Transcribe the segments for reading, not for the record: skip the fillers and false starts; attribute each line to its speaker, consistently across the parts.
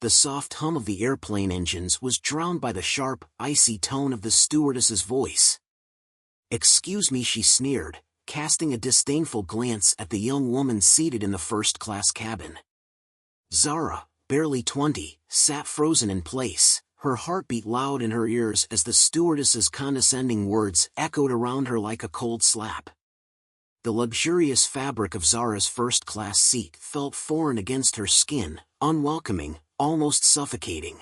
Speaker 1: The soft hum of the airplane engines was drowned by the sharp, icy tone of the stewardess's voice. "Excuse me," she sneered, casting a disdainful glance at the young woman seated in the first-class cabin. Zara, barely 20, sat frozen in place, her heartbeat loud in her ears as the stewardess's condescending words echoed around her like a cold slap. The luxurious fabric of Zara's first-class seat felt foreign against her skin, unwelcoming, almost suffocating.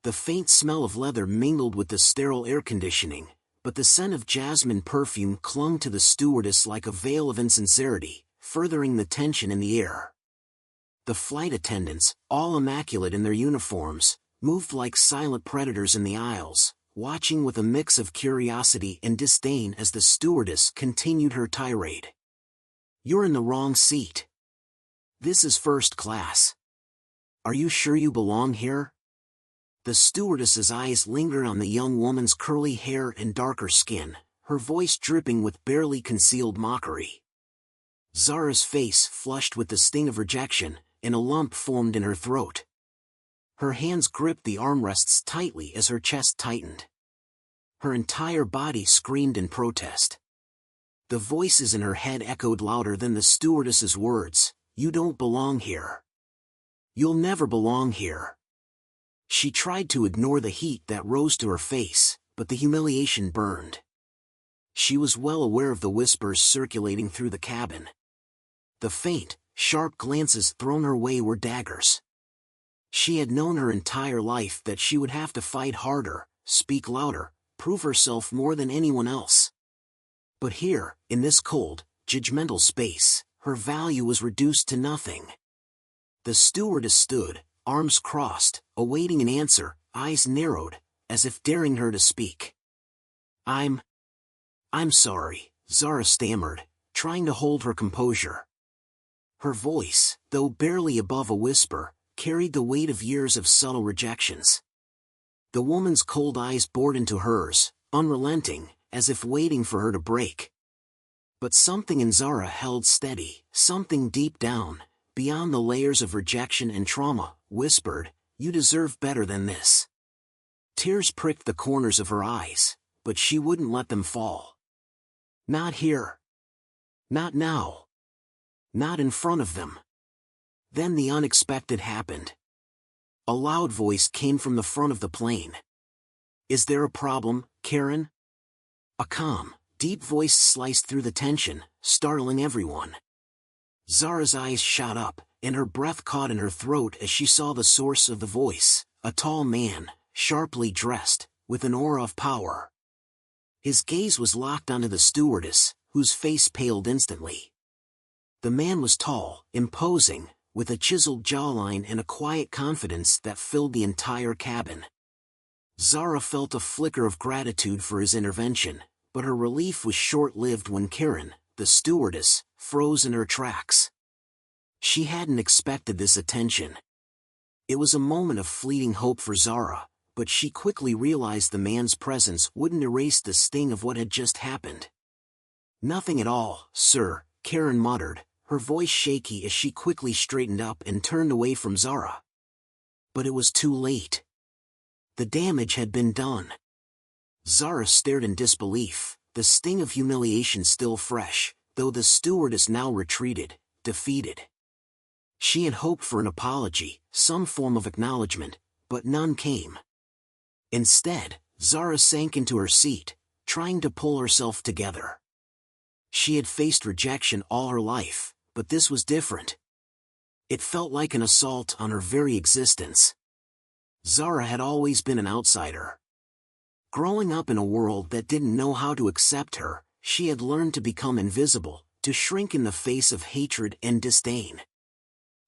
Speaker 1: The faint smell of leather mingled with the sterile air conditioning, but the scent of jasmine perfume clung to the stewardess like a veil of insincerity, furthering the tension in the air. The flight attendants, all immaculate in their uniforms, moved like silent predators in the aisles, watching with a mix of curiosity and disdain as the stewardess continued her tirade. "You're in the wrong seat. This is first class. Are you sure you belong here?" The stewardess's eyes lingered on the young woman's curly hair and darker skin, her voice dripping with barely concealed mockery. Zara's face flushed with the sting of rejection, and a lump formed in her throat. Her hands gripped the armrests tightly as her chest tightened. Her entire body screamed in protest. The voices in her head echoed louder than the stewardess's words. "You don't belong here. You'll never belong here." She tried to ignore the heat that rose to her face, but the humiliation burned. She was well aware of the whispers circulating through the cabin. The faint, sharp glances thrown her way were daggers. She had known her entire life that she would have to fight harder, speak louder, prove herself more than anyone else. But here, in this cold, judgmental space, her value was reduced to nothing. The stewardess stood, arms crossed, awaiting an answer, eyes narrowed, as if daring her to speak. I'm sorry," Zara stammered, trying to hold her composure. Her voice, though barely above a whisper, carried the weight of years of subtle rejections. The woman's cold eyes bored into hers, unrelenting, as if waiting for her to break. But something in Zara held steady, something deep down, beyond the layers of rejection and trauma, whispered, "You deserve better than this." Tears pricked the corners of her eyes, but she wouldn't let them fall. "Not here. Not now. Not in front of them." Then the unexpected happened. A loud voice came from the front of the plane. "Is there a problem, Karen?" A calm, deep voice sliced through the tension, startling everyone. Zara's eyes shot up, and her breath caught in her throat as she saw the source of the voice, a tall man, sharply dressed, with an aura of power. His gaze was locked onto the stewardess, whose face paled instantly. The man was tall, imposing, with a chiseled jawline and a quiet confidence that filled the entire cabin. Zara felt a flicker of gratitude for his intervention, but her relief was short-lived when Karen, the stewardess, froze in her tracks. She hadn't expected this attention. It was a moment of fleeting hope for Zara, but she quickly realized the man's presence wouldn't erase the sting of what had just happened. "Nothing at all, sir," Karen muttered, her voice shaky as she quickly straightened up and turned away from Zara. But it was too late. The damage had been done. Zara stared in disbelief, the sting of humiliation still fresh, though the stewardess now retreated, defeated. She had hoped for an apology, some form of acknowledgement, but none came. Instead, Zara sank into her seat, trying to pull herself together. She had faced rejection all her life, but this was different. It felt like an assault on her very existence. Zara had always been an outsider. Growing up in a world that didn't know how to accept her, she had learned to become invisible, to shrink in the face of hatred and disdain.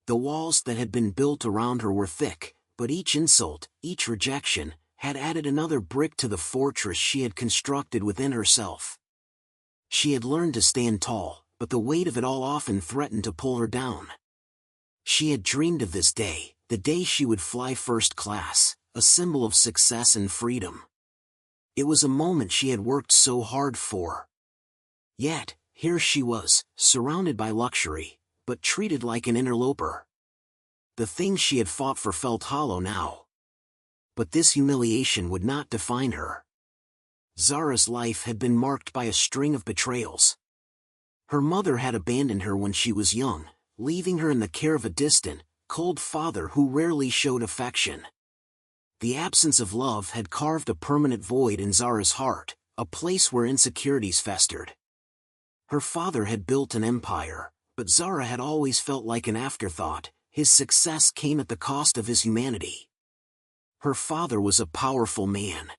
Speaker 1: The walls that had been built around her were thick, but each insult, each rejection, had added another brick to the fortress she had constructed within herself. She had learned to stand tall, but the weight of it all often threatened to pull her down. She had dreamed of this day, the day she would fly first class, a symbol of success and freedom. It was a moment she had worked so hard for. Yet, here she was, surrounded by luxury, but treated like an interloper. The things she had fought for felt hollow now. But this humiliation would not define her. Zara's life had been marked by a string of betrayals. Her mother had abandoned her when she was young, leaving her in the care of a distant, cold father who rarely showed affection. The absence of love had carved a permanent void in Zara's heart, a place where insecurities festered. Her father had built an empire, but Zara had always felt like an afterthought. His success came at the cost of his humanity. Her father was a powerful man.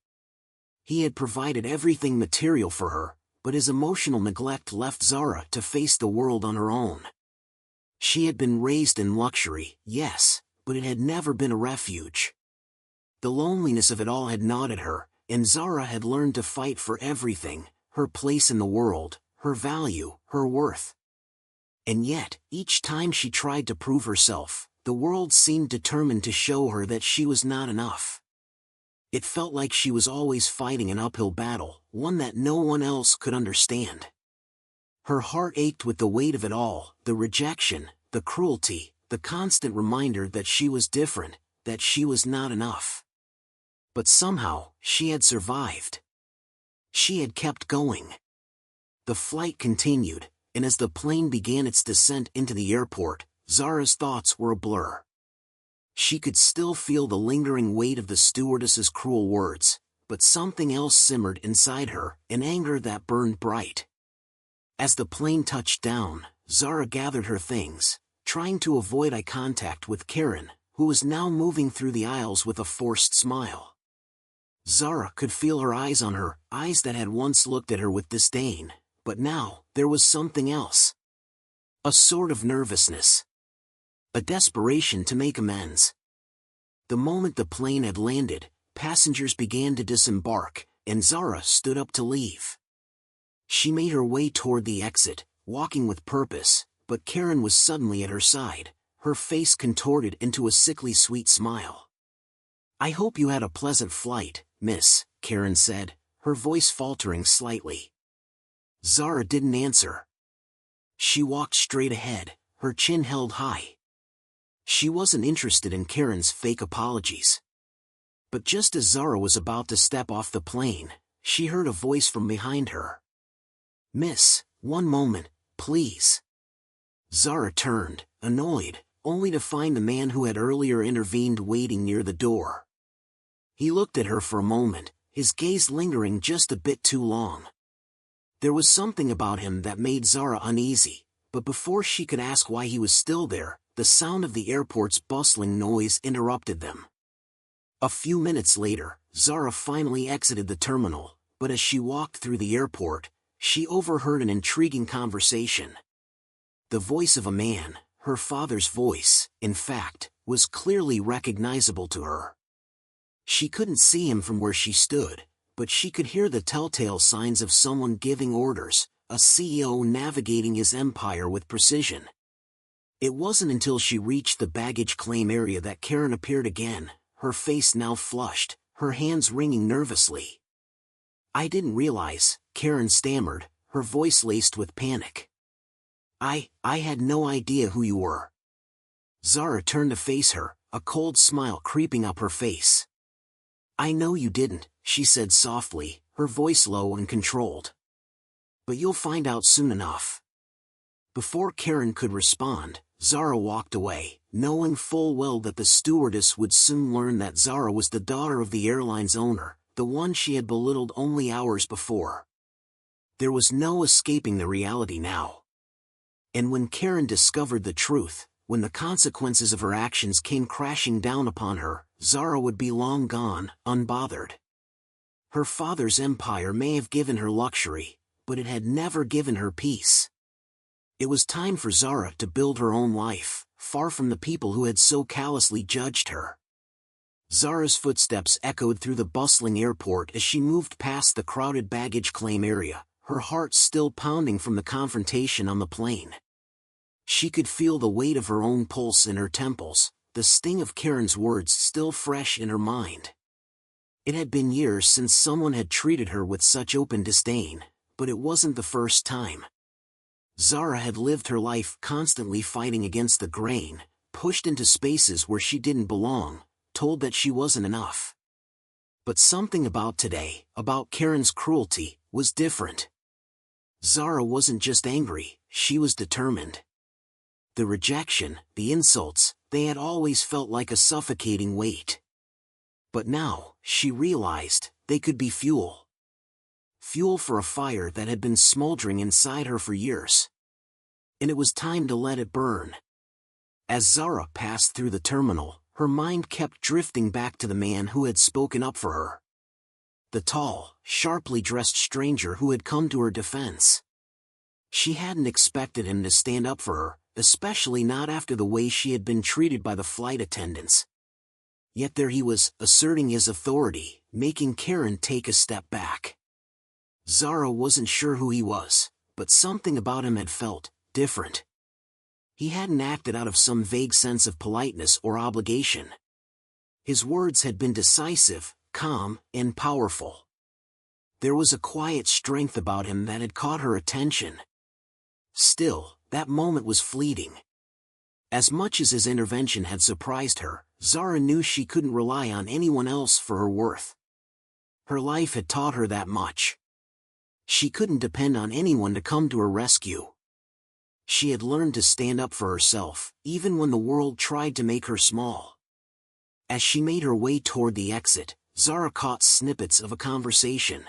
Speaker 1: He had provided everything material for her, but his emotional neglect left Zara to face the world on her own. She had been raised in luxury, yes, but it had never been a refuge. The loneliness of it all had gnawed at her, and Zara had learned to fight for everything: her place in the world, her value, her worth. And yet, each time she tried to prove herself, the world seemed determined to show her that she was not enough. It felt like she was always fighting an uphill battle, one that no one else could understand. Her heart ached with the weight of it all: the rejection, the cruelty, the constant reminder that she was different, that she was not enough. But somehow, she had survived. She had kept going. The flight continued, and as the plane began its descent into the airport, Zara's thoughts were a blur. She could still feel the lingering weight of the stewardess's cruel words, but something else simmered inside her, an anger that burned bright. As the plane touched down, Zara gathered her things, trying to avoid eye contact with Karen, who was now moving through the aisles with a forced smile. Zara could feel her eyes on her, eyes that had once looked at her with disdain, but now, there was something else. A sort of nervousness. A desperation to make amends. The moment the plane had landed, passengers began to disembark, and Zara stood up to leave. She made her way toward the exit, walking with purpose, but Karen was suddenly at her side, her face contorted into a sickly sweet smile. "I hope you had a pleasant flight, miss," Karen said, her voice faltering slightly. Zara didn't answer. She walked straight ahead, her chin held high. She wasn't interested in Karen's fake apologies. But just as Zara was about to step off the plane, she heard a voice from behind her. "Miss, one moment, please." Zara turned, annoyed, only to find the man who had earlier intervened waiting near the door. He looked at her for a moment, his gaze lingering just a bit too long. There was something about him that made Zara uneasy, but before she could ask why he was still there, the sound of the airport's bustling noise interrupted them. A few minutes later, Zara finally exited the terminal, but as she walked through the airport, she overheard an intriguing conversation. The voice of a man, her father's voice, in fact, was clearly recognizable to her. She couldn't see him from where she stood, but she could hear the telltale signs of someone giving orders, a CEO navigating his empire with precision. It wasn't until she reached the baggage claim area that Karen appeared again, her face now flushed, her hands wringing nervously. "I didn't realize," Karen stammered, her voice laced with panic. I had no idea who you were." Zara turned to face her, a cold smile creeping up her face. "I know you didn't," she said softly, her voice low and controlled. "But you'll find out soon enough." Before Karen could respond, Zara walked away, knowing full well that the stewardess would soon learn that Zara was the daughter of the airline's owner, the one she had belittled only hours before. There was no escaping the reality now. And when Karen discovered the truth, when the consequences of her actions came crashing down upon her, Zara would be long gone, unbothered. Her father's empire may have given her luxury, but it had never given her peace. It was time for Zara to build her own life, far from the people who had so callously judged her. Zara's footsteps echoed through the bustling airport as she moved past the crowded baggage claim area, her heart still pounding from the confrontation on the plane. She could feel the weight of her own pulse in her temples, the sting of Karen's words still fresh in her mind. It had been years since someone had treated her with such open disdain, but it wasn't the first time. Zara had lived her life constantly fighting against the grain, pushed into spaces where she didn't belong, told that she wasn't enough. But something about today, about Karen's cruelty, was different. Zara wasn't just angry, she was determined. The rejection, the insults, they had always felt like a suffocating weight. But now, she realized, they could be fuel. Fuel for a fire that had been smoldering inside her for years. And it was time to let it burn. As Zara passed through the terminal, her mind kept drifting back to the man who had spoken up for her. The tall, sharply dressed stranger who had come to her defense. She hadn't expected him to stand up for her, especially not after the way she had been treated by the flight attendants. Yet there he was, asserting his authority, making Karen take a step back. Zara wasn't sure who he was, but something about him had felt different. He hadn't acted out of some vague sense of politeness or obligation. His words had been decisive, calm, and powerful. There was a quiet strength about him that had caught her attention. Still, that moment was fleeting. As much as his intervention had surprised her, Zara knew she couldn't rely on anyone else for her worth. Her life had taught her that much. She couldn't depend on anyone to come to her rescue. She had learned to stand up for herself, even when the world tried to make her small. As she made her way toward the exit, Zara caught snippets of a conversation.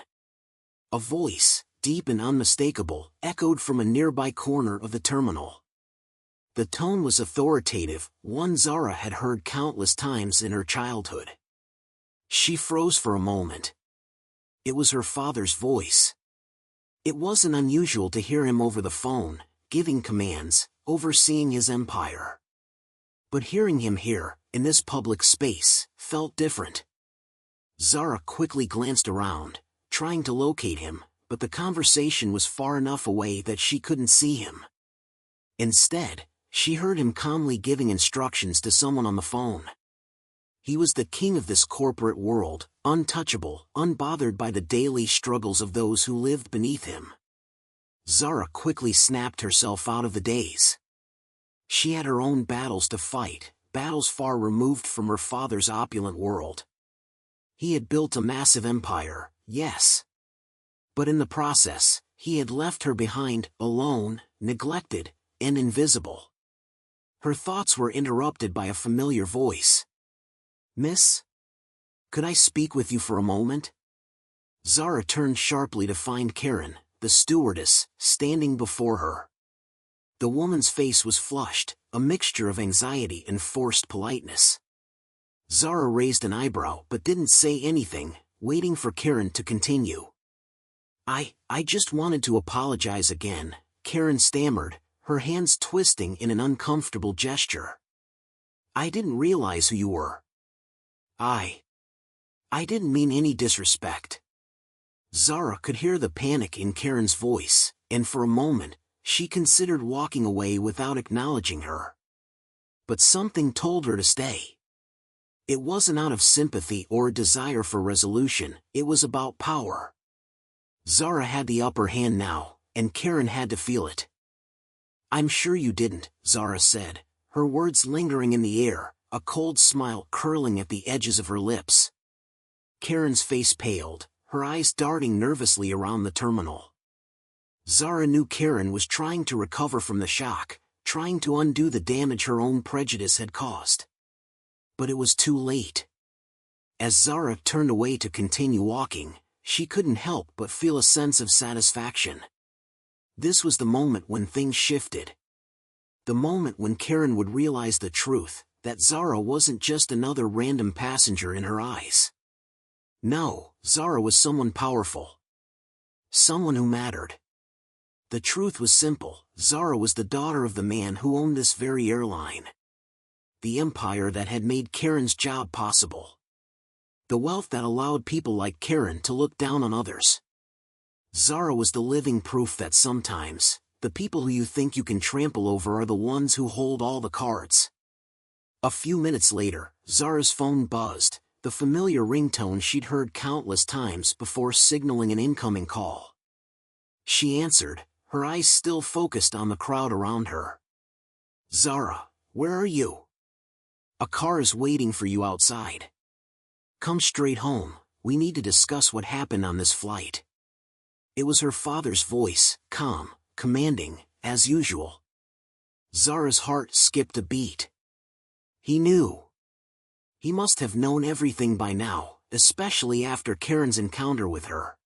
Speaker 1: A voice, deep and unmistakable, echoed from a nearby corner of the terminal. The tone was authoritative, one Zara had heard countless times in her childhood. She froze for a moment. It was her father's voice. It wasn't unusual to hear him over the phone, giving commands, overseeing his empire. But hearing him here, in this public space, felt different. Zara quickly glanced around, trying to locate him, but the conversation was far enough away that she couldn't see him. Instead, she heard him calmly giving instructions to someone on the phone. He was the king of this corporate world, untouchable, unbothered by the daily struggles of those who lived beneath him. Zara quickly snapped herself out of the daze. She had her own battles to fight, battles far removed from her father's opulent world. He had built a massive empire, yes. But in the process, he had left her behind, alone, neglected, and invisible. Her thoughts were interrupted by a familiar voice. "Miss? Could I speak with you for a moment?" Zara turned sharply to find Karen, the stewardess, standing before her. The woman's face was flushed, a mixture of anxiety and forced politeness. Zara raised an eyebrow but didn't say anything, waiting for Karen to continue. I just wanted to apologize again," Karen stammered, her hands twisting in an uncomfortable gesture. "I didn't realize who you were. I didn't mean any disrespect." Zara could hear the panic in Karen's voice, and for a moment, she considered walking away without acknowledging her. But something told her to stay. It wasn't out of sympathy or a desire for resolution, it was about power. Zara had the upper hand now, and Karen had to feel it. "I'm sure you didn't," Zara said, her words lingering in the air, a cold smile curling at the edges of her lips. Karen's face paled, her eyes darting nervously around the terminal. Zara knew Karen was trying to recover from the shock, trying to undo the damage her own prejudice had caused. But it was too late. As Zara turned away to continue walking, she couldn't help but feel a sense of satisfaction. This was the moment when things shifted. The moment when Karen would realize the truth, that Zara wasn't just another random passenger in her eyes. No, Zara was someone powerful. Someone who mattered. The truth was simple, Zara was the daughter of the man who owned this very airline. The empire that had made Karen's job possible. The wealth that allowed people like Karen to look down on others. Zara was the living proof that sometimes, the people who you think you can trample over are the ones who hold all the cards. A few minutes later, Zara's phone buzzed, the familiar ringtone she'd heard countless times before signaling an incoming call. She answered, her eyes still focused on the crowd around her. "Zara, where are you?" A car is waiting for you outside. Come straight home, we need to discuss what happened on this flight. It was her father's voice, calm, commanding, as usual. Zara's heart skipped a beat. He knew. He must have known everything by now, especially after Karen's encounter with her.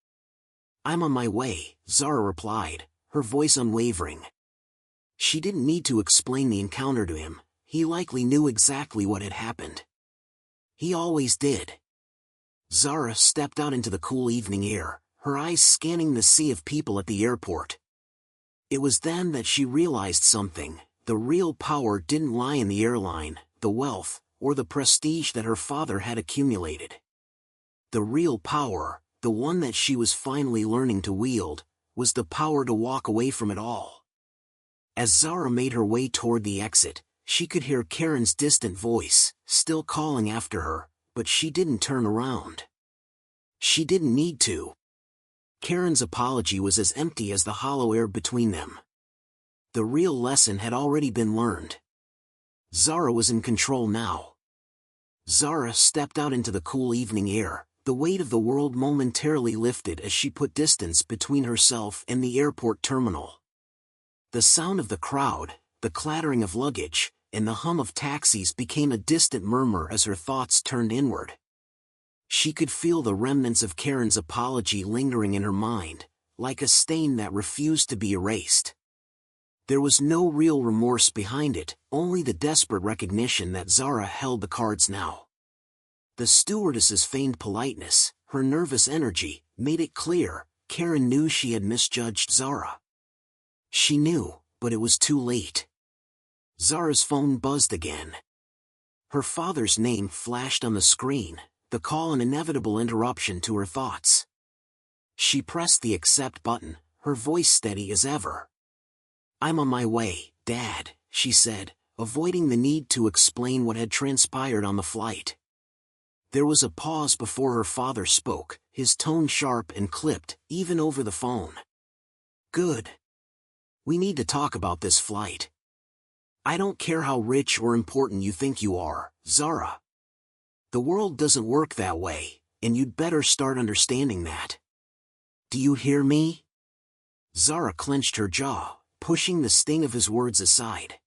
Speaker 1: I'm on my way, Zara replied, her voice unwavering. She didn't need to explain the encounter to him, he likely knew exactly what had happened. He always did. Zara stepped out into the cool evening air, her eyes scanning the sea of people at the airport. It was then that she realized something. The real power didn't lie in the airline, the wealth, or the prestige that her father had accumulated. The real power, the one that she was finally learning to wield, was the power to walk away from it all. As Zara made her way toward the exit, she could hear Karen's distant voice, still calling after her, but she didn't turn around. She didn't need to. Karen's apology was as empty as the hollow air between them. The real lesson had already been learned. Zara was in control now. Zara stepped out into the cool evening air, the weight of the world momentarily lifted as she put distance between herself and the airport terminal. The sound of the crowd, the clattering of luggage, and the hum of taxis became a distant murmur as her thoughts turned inward. She could feel the remnants of Karen's apology lingering in her mind, like a stain that refused to be erased. There was no real remorse behind it, only the desperate recognition that Zara held the cards now. The stewardess's feigned politeness, her nervous energy, made it clear, Karen knew she had misjudged Zara. She knew, but it was too late. Zara's phone buzzed again. Her father's name flashed on the screen, the call an inevitable interruption to her thoughts. She pressed the accept button, her voice steady as ever. I'm on my way, Dad, she said, avoiding the need to explain what had transpired on the flight. There was a pause before her father spoke, his tone sharp and clipped, even over the phone. Good. We need to talk about this flight. I don't care how rich or important you think you are, Zara. The world doesn't work that way, and you'd better start understanding that. Do you hear me? Zara clenched her jaw, pushing the sting of his words aside.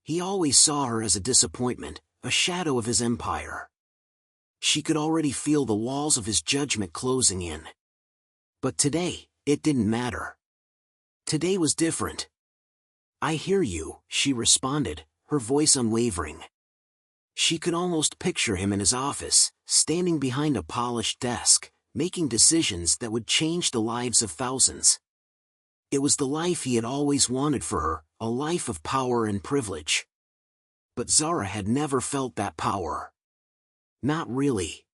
Speaker 1: He always saw her as a disappointment, a shadow of his empire. She could already feel the walls of his judgment closing in. But today, it didn't matter. Today was different. I hear you, she responded, her voice unwavering. She could almost picture him in his office, standing behind a polished desk, making decisions that would change the lives of thousands. It was the life he had always wanted for her, a life of power and privilege. But Zara had never felt that power. Not really.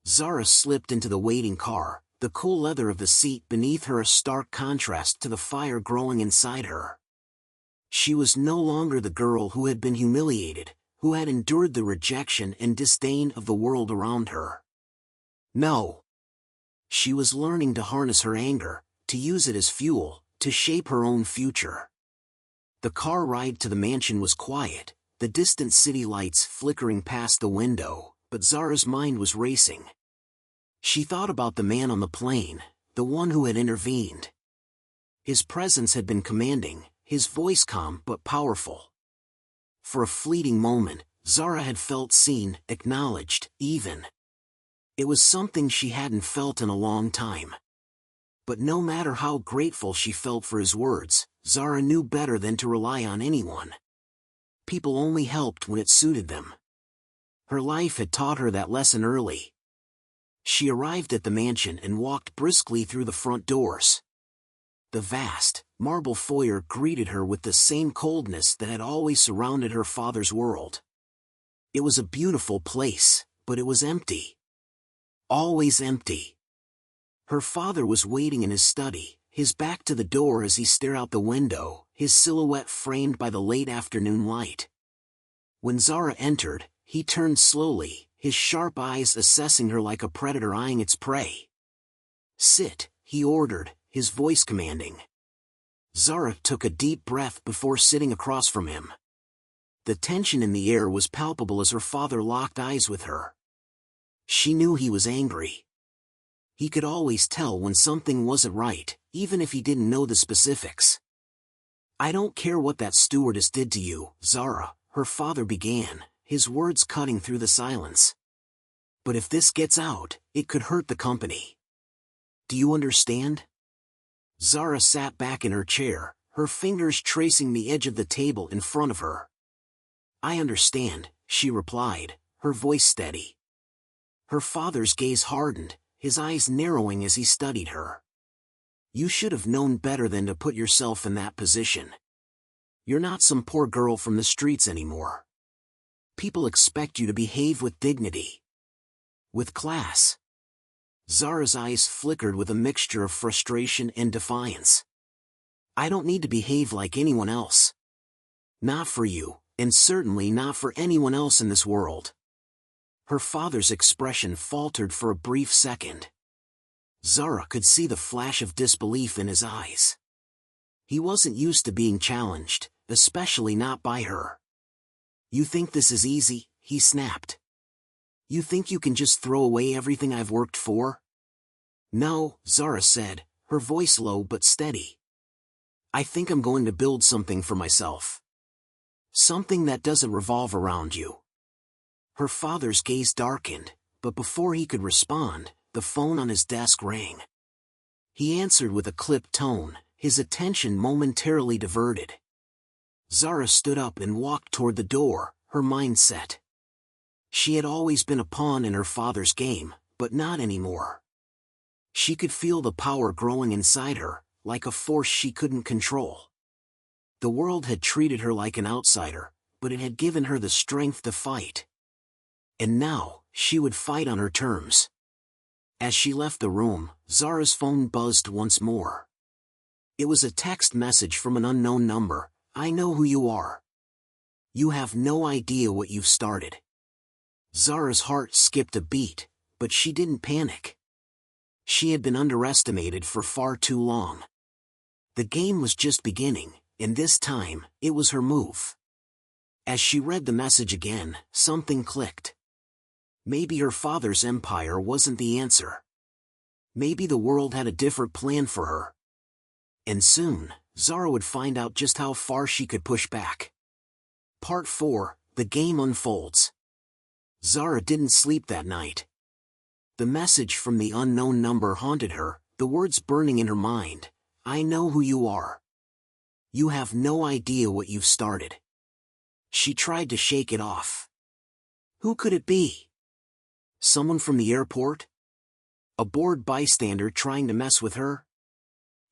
Speaker 1: Zara slipped into the waiting car, the cool leather of the seat beneath her a stark contrast to the fire growing inside her. She was no longer the girl who had been humiliated, who had endured the rejection and disdain of the world around her. No. She was learning to harness her anger, to use it as fuel, to shape her own future. The car ride to the mansion was quiet, the distant city lights flickering past the window, but Zara's mind was racing. She thought about the man on the plane, the one who had intervened. His presence had been commanding, his voice calm but powerful. For a fleeting moment, Zara had felt seen, acknowledged, even. It was something she hadn't felt in a long time. But no matter how grateful she felt for his words, Zara knew better than to rely on anyone. People only helped when it suited them. Her life had taught her that lesson early. She arrived at the mansion and walked briskly through the front doors. The vast, marble foyer greeted her with the same coldness that had always surrounded her father's world. It was a beautiful place, but it was empty. Always empty. Her father was waiting in his study, his back to the door as he stared out the window, his silhouette framed by the late afternoon light. When Zara entered, he turned slowly, his sharp eyes assessing her like a predator eyeing its prey. Sit, he ordered, his voice commanding. Zara took a deep breath before sitting across from him. The tension in the air was palpable as her father locked eyes with her. She knew he was angry. He could always tell when something wasn't right, even if he didn't know the specifics. "I don't care what that stewardess did to you, Zara," her father began, his words cutting through the silence. "But if this gets out, it could hurt the company. Do you understand?" Zara sat back in her chair, her fingers tracing the edge of the table in front of her. "I understand," she replied, her voice steady. Her father's gaze hardened, his eyes narrowing as he studied her. "You should have known better than to put yourself in that position. You're not some poor girl from the streets anymore. People expect you to behave with dignity. With class." Zara's eyes flickered with a mixture of frustration and defiance. "I don't need to behave like anyone else. Not for you, and certainly not for anyone else in this world." Her father's expression faltered for a brief second. Zara could see the flash of disbelief in his eyes. He wasn't used to being challenged, especially not by her. "You think this is easy?" he snapped. "You think you can just throw away everything I've worked for?" "No," Zara said, her voice low but steady. "I think I'm going to build something for myself. Something that doesn't revolve around you." Her father's gaze darkened, but before he could respond, the phone on his desk rang. He answered with a clipped tone, his attention momentarily diverted. Zara stood up and walked toward the door, her mind set. She had always been a pawn in her father's game, but not anymore. She could feel the power growing inside her, like a force she couldn't control. The world had treated her like an outsider, but it had given her the strength to fight. And now, she would fight on her terms. As she left the room, Zara's phone buzzed once more. It was a text message from an unknown number. "I know who you are. You have no idea what you've started." Zara's heart skipped a beat, but she didn't panic. She had been underestimated for far too long. The game was just beginning, and this time, it was her move. As she read the message again, something clicked. Maybe her father's empire wasn't the answer. Maybe the world had a different plan for her. And soon, Zara would find out just how far she could push back. Part 4, The Game Unfolds. Zara didn't sleep that night. The message from the unknown number haunted her, the words burning in her mind. "I know who you are. You have no idea what you've started." She tried to shake it off. Who could it be? Someone from the airport? A bored bystander trying to mess with her?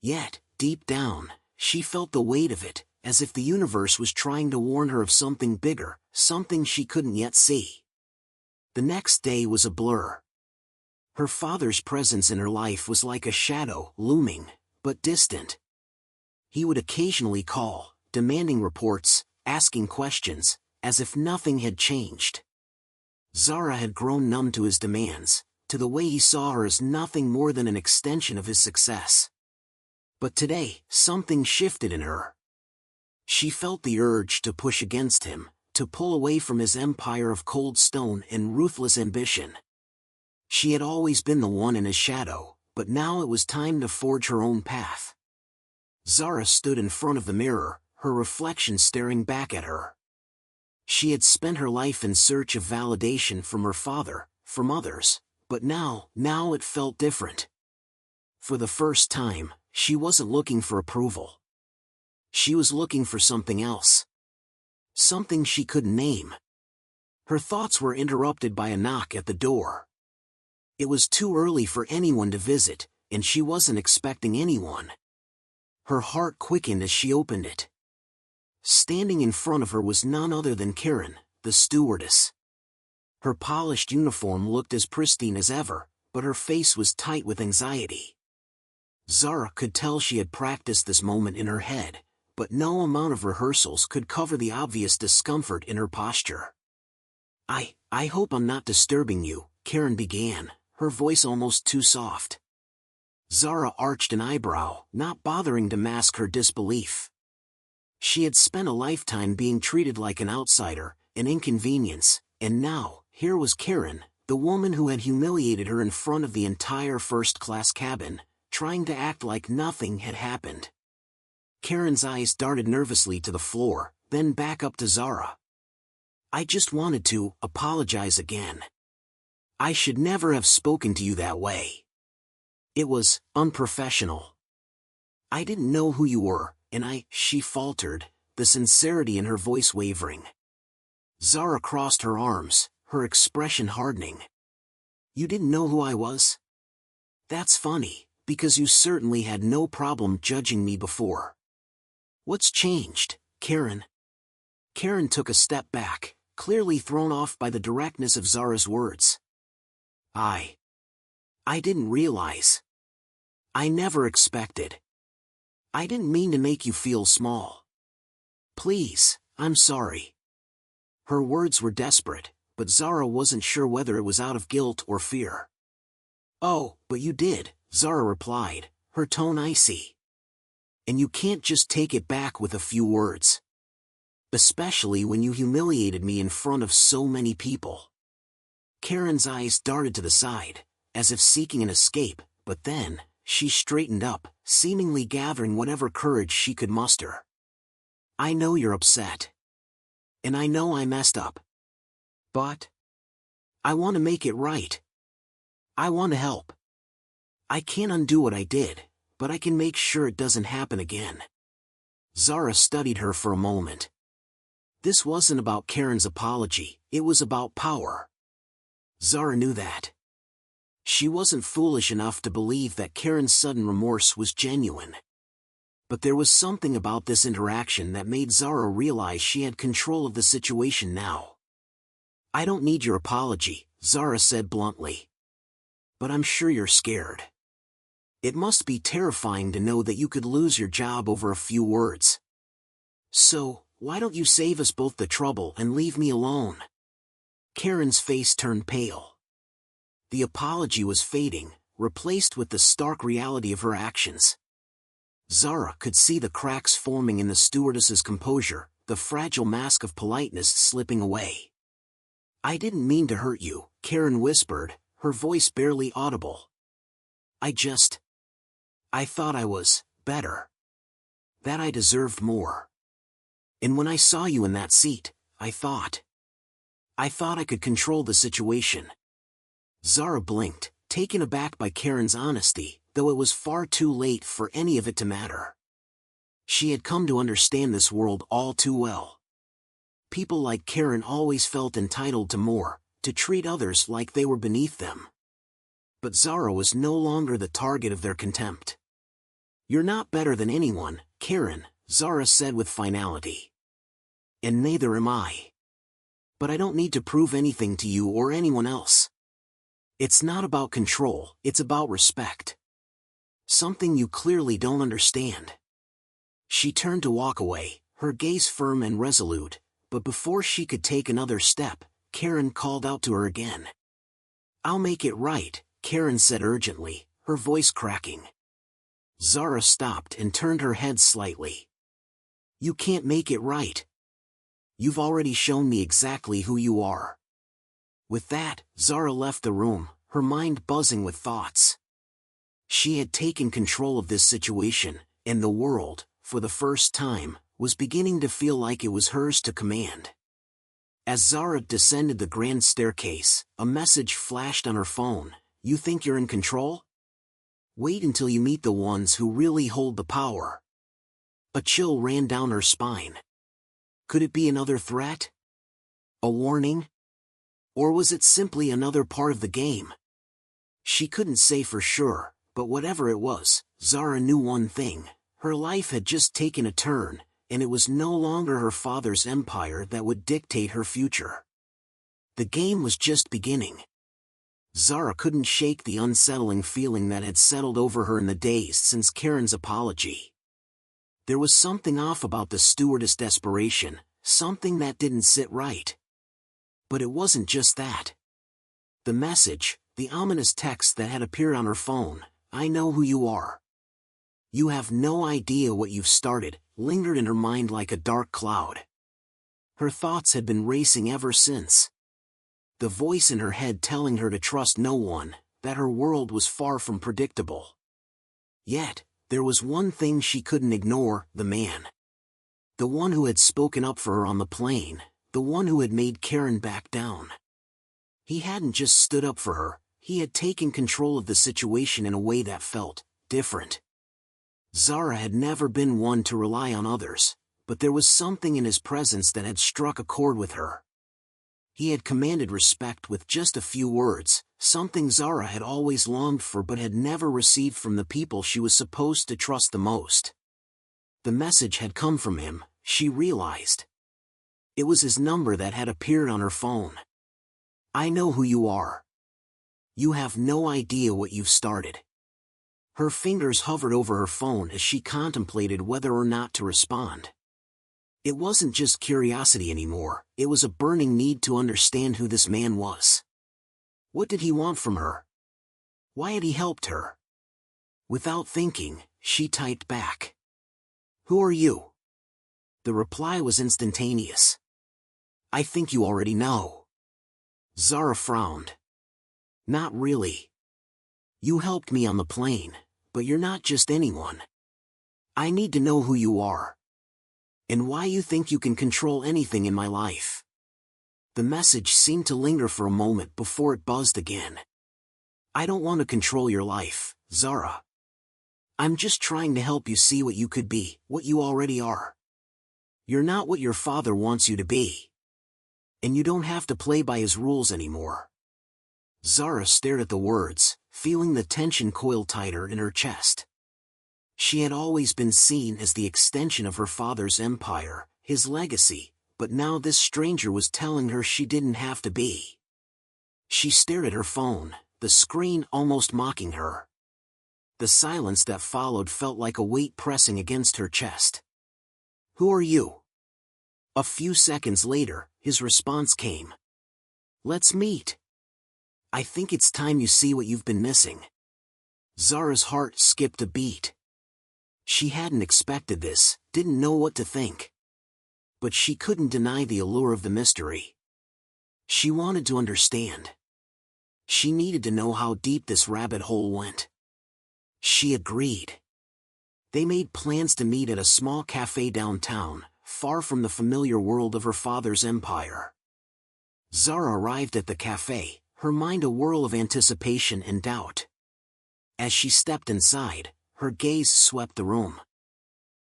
Speaker 1: Yet, deep down, she felt the weight of it, as if the universe was trying to warn her of something bigger, something she couldn't yet see. The next day was a blur. Her father's presence in her life was like a shadow, looming, but distant. He would occasionally call, demanding reports, asking questions, as if nothing had changed. Zara had grown numb to his demands, to the way he saw her as nothing more than an extension of his success. But today, something shifted in her. She felt the urge to push against him, to pull away from his empire of cold stone and ruthless ambition. She had always been the one in his shadow, but now it was time to forge her own path. Zara stood in front of the mirror, her reflection staring back at her. She had spent her life in search of validation from her father, from others, but now it felt different. For the first time, she wasn't looking for approval. She was looking for something else. Something she couldn't name. Her thoughts were interrupted by a knock at the door. It was too early for anyone to visit, and she wasn't expecting anyone. Her heart quickened as she opened it. Standing in front of her was none other than Karen, the stewardess. Her polished uniform looked as pristine as ever, but her face was tight with anxiety. Zara could tell she had practiced this moment in her head, but no amount of rehearsals could cover the obvious discomfort in her posture. I hope I'm not disturbing you," Karen began, her voice almost too soft. Zara arched an eyebrow, not bothering to mask her disbelief. She had spent a lifetime being treated like an outsider, an inconvenience, and now, here was Karen, the woman who had humiliated her in front of the entire first-class cabin, trying to act like nothing had happened. Karen's eyes darted nervously to the floor, then back up to Zara. I just wanted to apologize again. I should never have spoken to you that way. It was unprofessional. I didn't know who you were, and she faltered, the sincerity in her voice wavering. Zara crossed her arms, her expression hardening. You didn't know who I was? That's funny, because you certainly had no problem judging me before. What's changed, Karen? Karen took a step back, clearly thrown off by the directness of Zara's words. I didn't realize. I never expected. I didn't mean to make you feel small. Please, I'm sorry. Her words were desperate, but Zara wasn't sure whether it was out of guilt or fear. Oh, but you did, Zara replied, her tone icy. And you can't just take it back with a few words. Especially when you humiliated me in front of so many people. Karen's eyes darted to the side, as if seeking an escape, but then, she straightened up, seemingly gathering whatever courage she could muster. I know you're upset. And I know I messed up. But I want to make it right. I want to help. I can't undo what I did, but I can make sure it doesn't happen again. Zara studied her for a moment. This wasn't about Karen's apology, it was about power. Zara knew that. She wasn't foolish enough to believe that Karen's sudden remorse was genuine. But there was something about this interaction that made Zara realize she had control of the situation now. I don't need your apology, Zara said bluntly. But I'm sure you're scared. It must be terrifying to know that you could lose your job over a few words. So, why don't you save us both the trouble and leave me alone? Karen's face turned pale. The apology was fading, replaced with the stark reality of her actions. Zara could see the cracks forming in the stewardess's composure, the fragile mask of politeness slipping away. I didn't mean to hurt you, Karen whispered, her voice barely audible. I thought I was better. That I deserved more. And when I saw you in that seat, I thought I could control the situation. Zara blinked, taken aback by Karen's honesty, though it was far too late for any of it to matter. She had come to understand this world all too well. People like Karen always felt entitled to more, to treat others like they were beneath them. But Zara was no longer the target of their contempt. You're not better than anyone, Karen, Zara said with finality. And neither am I. But I don't need to prove anything to you or anyone else. It's not about control, it's about respect. Something you clearly don't understand. She turned to walk away, her gaze firm and resolute, but before she could take another step, Karen called out to her again. I'll make it right, Karen said urgently, her voice cracking. Zara stopped and turned her head slightly. You can't make it right. You've already shown me exactly who you are. With that, Zara left the room, her mind buzzing with thoughts. She had taken control of this situation, and the world, for the first time, was beginning to feel like it was hers to command. As Zara descended the grand staircase, a message flashed on her phone. You think you're in control? Wait until you meet the ones who really hold the power. A chill ran down her spine. Could it be another threat? A warning? Or was it simply another part of the game? She couldn't say for sure, but whatever it was, Zara knew one thing. Her life had just taken a turn, and it was no longer her father's empire that would dictate her future. The game was just beginning. Zara couldn't shake the unsettling feeling that had settled over her in the days since Karen's apology. There was something off about the stewardess' desperation, something that didn't sit right. But it wasn't just that. The message, the ominous text that had appeared on her phone, I know who you are. You have no idea what you've started, lingered in her mind like a dark cloud. Her thoughts had been racing ever since. The voice in her head telling her to trust no one, that her world was far from predictable. Yet, there was one thing she couldn't ignore: the man. The one who had spoken up for her on the plane, the one who had made Karen back down. He hadn't just stood up for her, he had taken control of the situation in a way that felt different. Zara had never been one to rely on others, but there was something in his presence that had struck a chord with her. He had commanded respect with just a few words, something Zara had always longed for but had never received from the people she was supposed to trust the most. The message had come from him, she realized. It was his number that had appeared on her phone. I know who you are. You have no idea what you've started. Her fingers hovered over her phone as she contemplated whether or not to respond. It wasn't just curiosity anymore, it was a burning need to understand who this man was. What did he want from her? Why had he helped her? Without thinking, she typed back. Who are you? The reply was instantaneous. I think you already know. Zara frowned. Not really. You helped me on the plane, but you're not just anyone. I need to know who you are. And why you think you can control anything in my life. The message seemed to linger for a moment before it buzzed again. I don't want to control your life, Zara. I'm just trying to help you see what you could be, what you already are. You're not what your father wants you to be. And you don't have to play by his rules anymore. Zara stared at the words, feeling the tension coil tighter in her chest. She had always been seen as the extension of her father's empire, his legacy, but now this stranger was telling her she didn't have to be. She stared at her phone, the screen almost mocking her. The silence that followed felt like a weight pressing against her chest. Who are you? A few seconds later, his response came. Let's meet. I think it's time you see what you've been missing. Zara's heart skipped a beat. She hadn't expected this, didn't know what to think. But she couldn't deny the allure of the mystery. She wanted to understand. She needed to know how deep this rabbit hole went. She agreed. They made plans to meet at a small cafe downtown, far from the familiar world of her father's empire. Zara arrived at the cafe, her mind a whirl of anticipation and doubt. As she stepped inside, her gaze swept the room.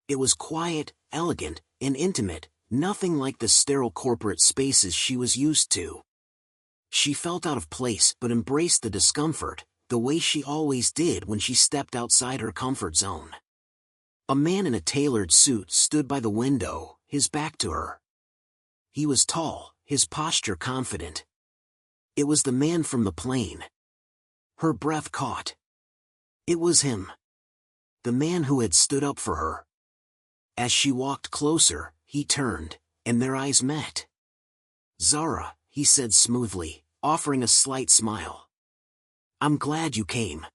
Speaker 1: It was quiet, elegant, and intimate, nothing like the sterile corporate spaces she was used to. She felt out of place but embraced the discomfort, the way she always did when she stepped outside her comfort zone. A man in a tailored suit stood by the window, his back to her. He was tall, his posture confident. It was the man from the plane. Her breath caught. It was him. The man who had stood up for her. As she walked closer, he turned, and their eyes met. Zara, he said smoothly, offering a slight smile. I'm glad you came.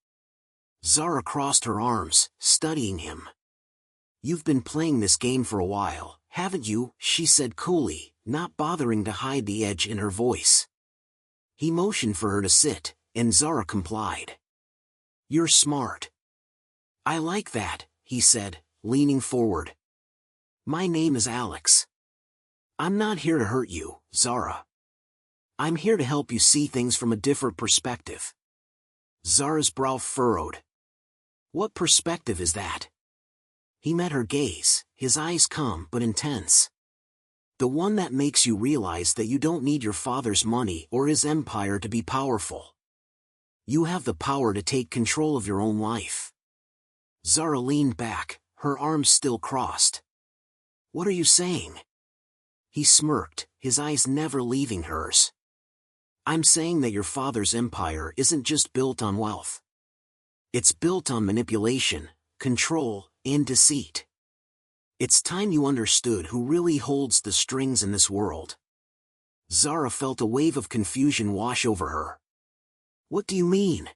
Speaker 1: Zara crossed her arms, studying him. You've been playing this game for a while, haven't you? She said coolly, not bothering to hide the edge in her voice. He motioned for her to sit, and Zara complied. You're smart. I like that, he said, leaning forward. My name is Alex. I'm not here to hurt you, Zara. I'm here to help you see things from a different perspective. Zara's brow furrowed. What perspective is that? He met her gaze, his eyes calm but intense. The one that makes you realize that you don't need your father's money or his empire to be powerful. You have the power to take control of your own life. Zara leaned back, her arms still crossed. What are you saying? He smirked, his eyes never leaving hers. I'm saying that your father's empire isn't just built on wealth. It's built on manipulation, control, and deceit. It's time you understood who really holds the strings in this world. Zara felt a wave of confusion wash over her. What do you mean?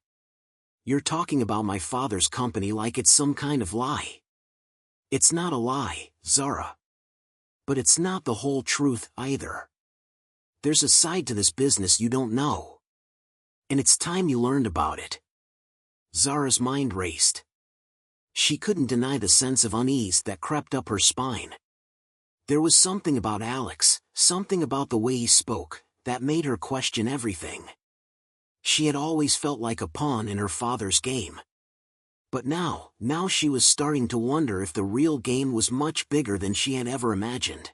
Speaker 1: You're talking about my father's company like it's some kind of lie. It's not a lie, Zara. But it's not the whole truth, either. There's a side to this business you don't know. And it's time you learned about it. Zara's mind raced. She couldn't deny the sense of unease that crept up her spine. There was something about Alex, something about the way he spoke, that made her question everything. She had always felt like a pawn in her father's game. But now she was starting to wonder if the real game was much bigger than she had ever imagined.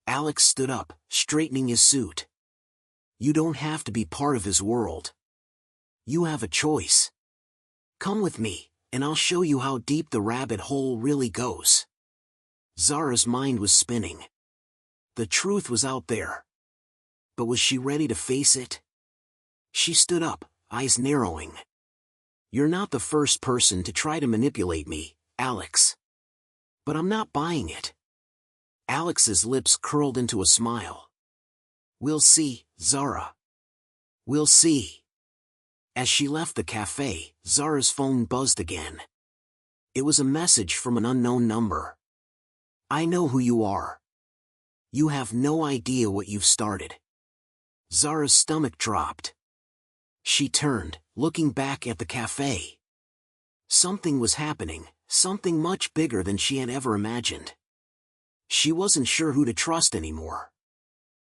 Speaker 1: Alex stood up, straightening his suit. You don't have to be part of his world. You have a choice. Come with me, and I'll show you how deep the rabbit hole really goes. Zara's mind was spinning. The truth was out there. But was she ready to face it? She stood up, eyes narrowing. You're not the first person to try to manipulate me, Alex. But I'm not buying it. Alex's lips curled into a smile. We'll see, Zara. We'll see. As she left the cafe, Zara's phone buzzed again. It was a message from an unknown number. I know who you are. You have no idea what you've started. Zara's stomach dropped. She turned, looking back at the cafe. Something was happening, something much bigger than she had ever imagined. She wasn't sure who to trust anymore.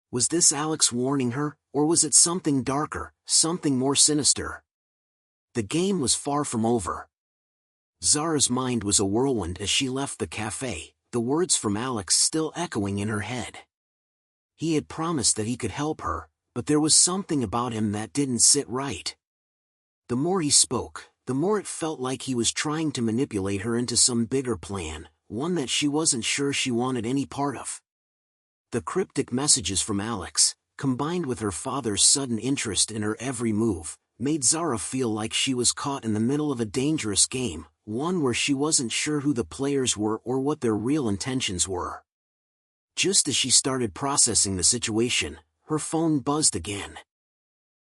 Speaker 1: Was this Alex warning her, or was it something darker, something more sinister? The game was far from over. Zara's mind was a whirlwind as she left the cafe, the words from Alex still echoing in her head. He had promised that he could help her, but there was something about him that didn't sit right. The more he spoke, the more it felt like he was trying to manipulate her into some bigger plan, one that she wasn't sure she wanted any part of. The cryptic messages from Alex, combined with her father's sudden interest in her every move, made Zara feel like she was caught in the middle of a dangerous game, one where she wasn't sure who the players were or what their real intentions were. Just as she started processing the situation, her phone buzzed again.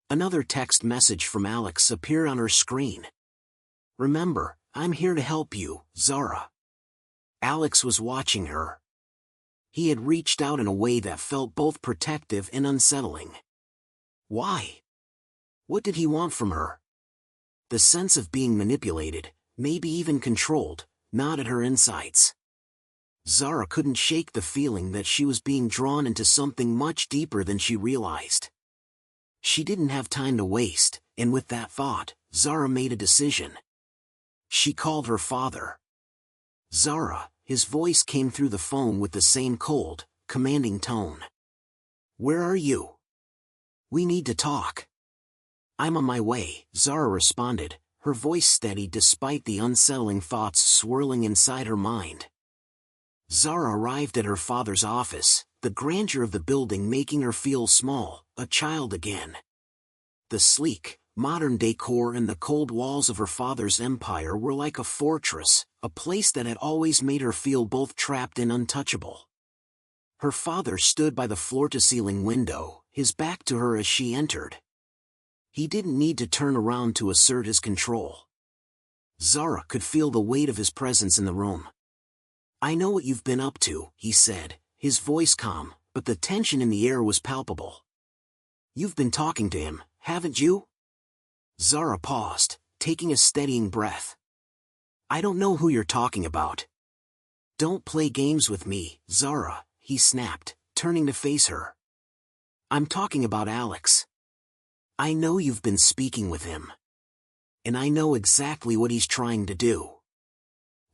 Speaker 1: Another text message from Alex appeared on her screen. Remember, I'm here to help you, Zara. Alex was watching her. He had reached out in a way that felt both protective and unsettling. Why? What did he want from her? The sense of being manipulated, maybe even controlled, gnawed at her insides. Zara couldn't shake the feeling that she was being drawn into something much deeper than she realized. She didn't have time to waste, and with that thought, Zara made a decision. She called her father. Zara, his voice came through the phone with the same cold, commanding tone. Where are you? We need to talk. I'm on my way, Zara responded, her voice steady despite the unsettling thoughts swirling inside her mind. Zara arrived at her father's office, the grandeur of the building making her feel small, a child again. The sleek, modern decor and the cold walls of her father's empire were like a fortress, a place that had always made her feel both trapped and untouchable. Her father stood by the floor-to-ceiling window, his back to her as she entered. He didn't need to turn around to assert his control. Zara could feel the weight of his presence in the room. I know what you've been up to, he said, his voice calm, but the tension in the air was palpable. You've been talking to him, haven't you? Zara paused, taking a steadying breath. I don't know who you're talking about. Don't play games with me, Zara, he snapped, turning to face her. I'm talking about Alex. I know you've been speaking with him. And I know exactly what he's trying to do.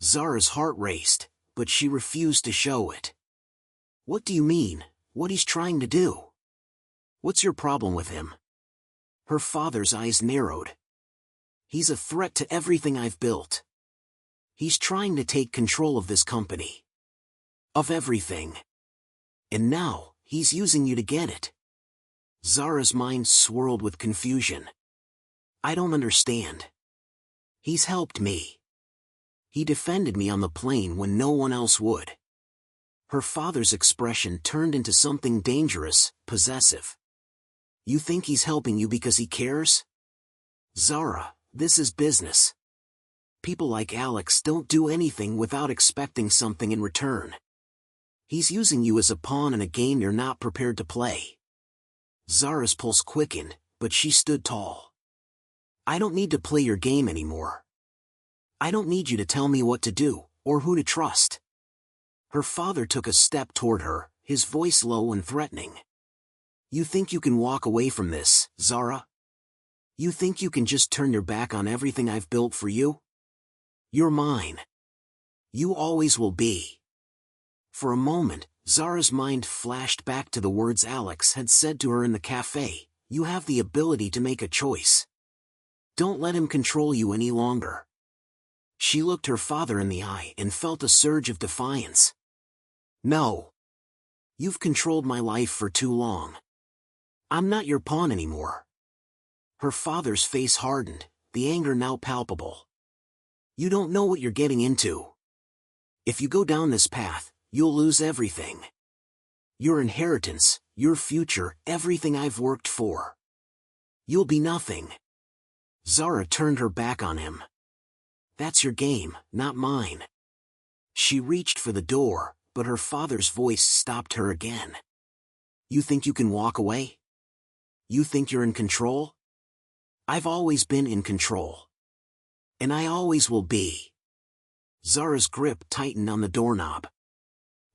Speaker 1: Zara's heart raced, but she refused to show it. What do you mean, what he's trying to do? What's your problem with him? Her father's eyes narrowed. He's a threat to everything I've built. He's trying to take control of this company. Of everything. And now, he's using you to get it. Zara's mind swirled with confusion. I don't understand. He's helped me. He defended me on the plane when no one else would. Her father's expression turned into something dangerous, possessive. You think he's helping you because he cares? Zara, This is business. People like Alex don't do anything without expecting something in return. He's using you as a pawn in a game you're not prepared to play. Zara's pulse quickened, but she stood tall. I don't need to play your game anymore. I don't need you to tell me what to do, or who to trust. Her father took a step toward her, his voice low and threatening. You think you can walk away from this, Zara? You think you can just turn your back on everything I've built for you? You're mine. You always will be. For a moment, Zara's mind flashed back to the words Alex had said to her in the cafe. You have the ability to make a choice. Don't let him control you any longer. She looked her father in the eye and felt a surge of defiance. No. You've controlled my life for too long. I'm not your pawn anymore. Her father's face hardened, the anger now palpable. You don't know what you're getting into. If you go down this path, you'll lose everything. Your inheritance, your future, everything I've worked for. You'll be nothing. Zara turned her back on him. That's your game, not mine. She reached for the door, but her father's voice stopped her again. You think you can walk away? You think you're in control? I've always been in control. And I always will be. Zara's grip tightened on the doorknob.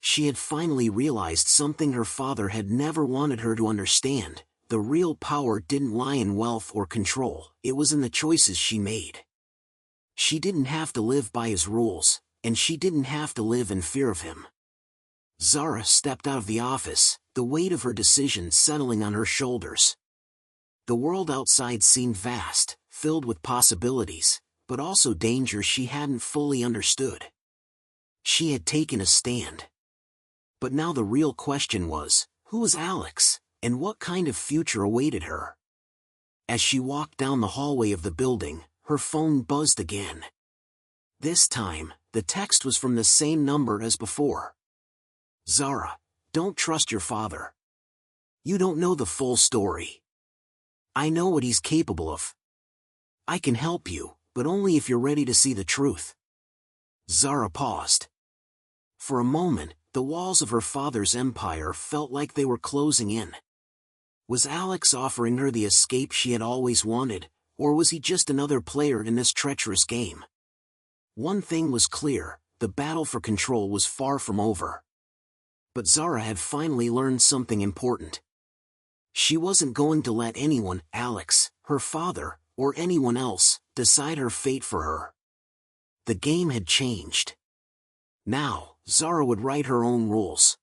Speaker 1: She had finally realized something her father had never wanted her to understand. The real power didn't lie in wealth or control, it was in the choices she made. She didn't have to live by his rules, and she didn't have to live in fear of him. Zara stepped out of the office, the weight of her decision settling on her shoulders. The world outside seemed vast, filled with possibilities, but also dangers she hadn't fully understood. She had taken a stand. But now the real question was, who was Alex, and what kind of future awaited her? As she walked down the hallway of the building, her phone buzzed again. This time, the text was from the same number as before. Zara, don't trust your father. You don't know the full story. I know what he's capable of. I can help you, but only if you're ready to see the truth. Zara paused. For a moment, the walls of her father's empire felt like they were closing in. Was Alex offering her the escape she had always wanted, or was he just another player in this treacherous game? One thing was clear, the battle for control was far from over. But Zara had finally learned something important. She wasn't going to let anyone, Alex, her father, or anyone else, decide her fate for her. The game had changed. Now, Zara would write her own rules.